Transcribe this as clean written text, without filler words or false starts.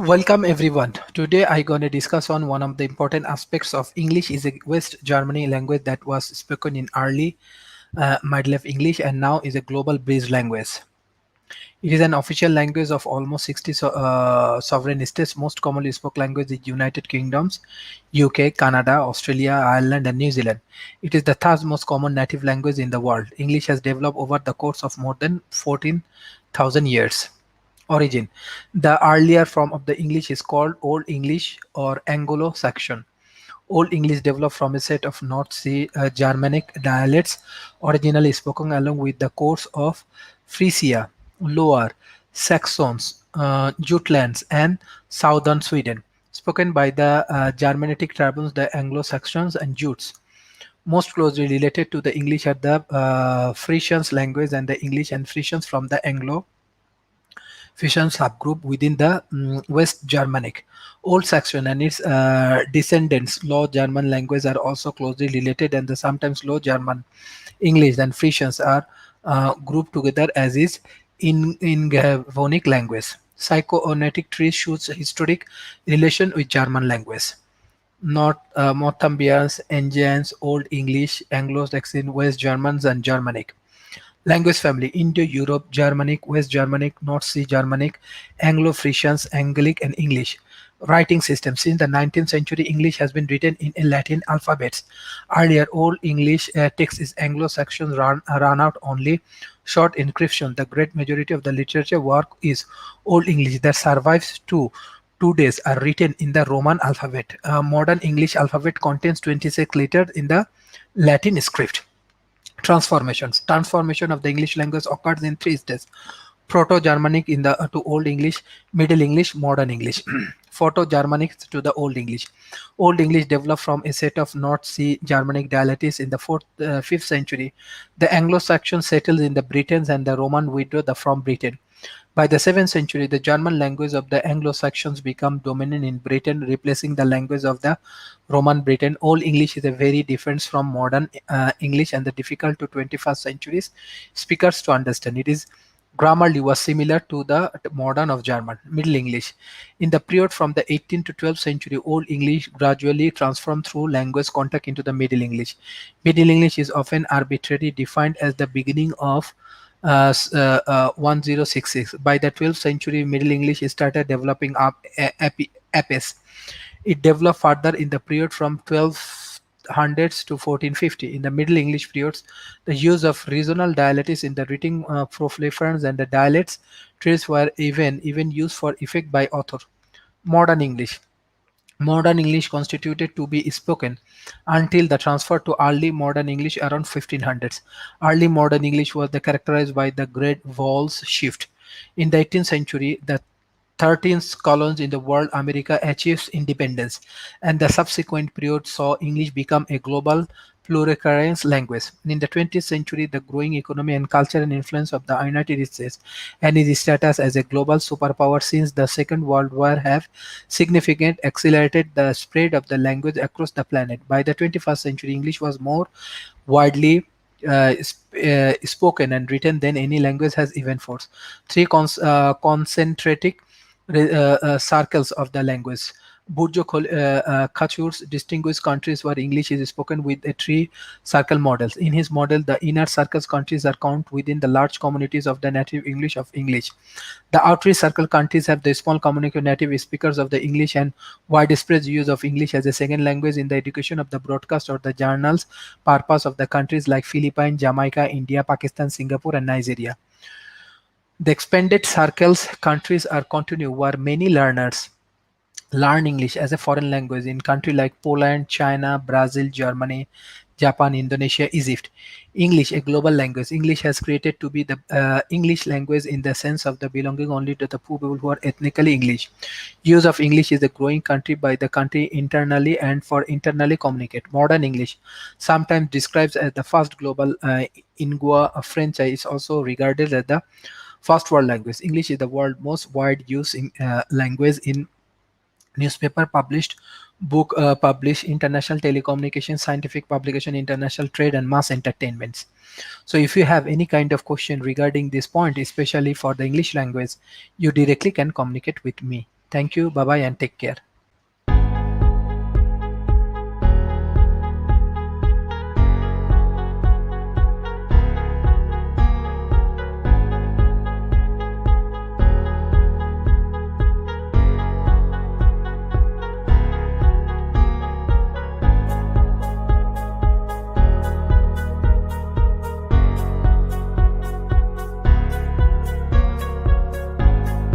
Welcome everyone. Today I gonna discuss on one of the important aspects of English is a West Germany language that was spoken in early Middle of English and now is a global bridge language. It is an official language of almost 60 sovereign states. Most commonly spoken language is United Kingdoms, UK, Canada, Australia, Ireland, and New Zealand. It is the third most common native language in the world. English has developed over the course of more than 14,000 years. Origin. The earlier form of the English is called Old English or Anglo-Saxon. Old English developed from a set of North Sea Germanic dialects originally spoken along with the coast of Frisia, Lower Saxons, Jutlands, and southern Sweden, spoken by the Germanic tribes, the Anglo-Saxons and Jutes. Most closely related to the English are the Frisian language and the English and Frisians from the Anglo Frisian subgroup within the West Germanic. Old Saxon and its descendants, Low German language, are also closely related, and the sometimes Low German, English, and Frisians are grouped together as is in Gavonic language. Psychoanatic tree shows historic relation with German language. North Northumbrians, Angevins, Old English, Anglo-Saxon, West Germans, and Germanic. Language family: Indo-Europe, Germanic, West Germanic, North Sea Germanic, Anglo-Frisians, Anglic, and English. Writing system: since the 19th century, English has been written in a Latin alphabets. Earlier, Old English text is Anglo-Saxon run out only short encryption. The great majority of the literature work is Old English that survives to days are written in the Roman alphabet. Modern English alphabet contains 26 letters in the Latin script. Transformation of the English language occurs in three stages: Proto-Germanic in the to Old English, Middle English, Modern English. Proto-Germanic to the Old English. Old English developed from a set of North Sea Germanic dialects in the 5th century. The Anglo-Saxons settled in the Britons and the Roman withdrew from Britain. By the 7th century, the German language of the Anglo-Saxons became dominant in Britain, replacing the language of the Roman Britain. Old English is a very different from modern English and the difficult to 21st centuries speakers to understand. It is grammarly was similar to the modern of German. Middle English. In the period from the 18th to 12th century, Old English gradually transformed through language contact into the Middle English. Middle English is often arbitrarily defined as the beginning of 1066. By the 12th century, Middle English started developing up apace. It developed further in the period from 1200s to 1450. In the Middle English periods, the use of regional dialects in the written proliferance and the dialects trees were even used for effect by author. Modern English. Modern English constituted to be spoken until the transfer to early modern English around 1500s. Early modern English was characterized by the Great Vowels shift. In the 18th century, the 13th colonies in the world, America achieved independence, and the subsequent period saw English become a global pluricarian language. In the 20th century, the growing economy and cultural influence of the United States and its status as a global superpower since the Second World War have significantly accelerated the spread of the language across the planet. By the 21st century, English was more widely spoken and written than any language has even forced. Three concentric circles of the language. Burjo Khachur's distinguished countries where English is spoken with a three circle models. In his model, the inner circles countries are counted within the large communities of the native English of English. The outer circle countries have the small community of native speakers of the English and widespread use of English as a second language in the education of the broadcast or the journals purpose of the countries like Philippines, Jamaica, India, Pakistan, Singapore, and Nigeria. The expanded circles countries are continue where many learners learn English as a foreign language in countries like Poland, China, Brazil, Germany, Japan, Indonesia, Egypt. English, a global language. English has created to be the English language in the sense of the belonging only to the people who are ethnically English. Use of English is a growing country by the country internally and for internally communicate. Modern English, sometimes described as the first global lingua franca, is also regarded as the first world language. English is the world's most wide used language in newspaper published, book published, international telecommunication, scientific publication, international trade, and mass entertainments. So if you have any kind of question regarding this point, especially for the English language, you directly can communicate with me. Thank you. Bye bye and take care.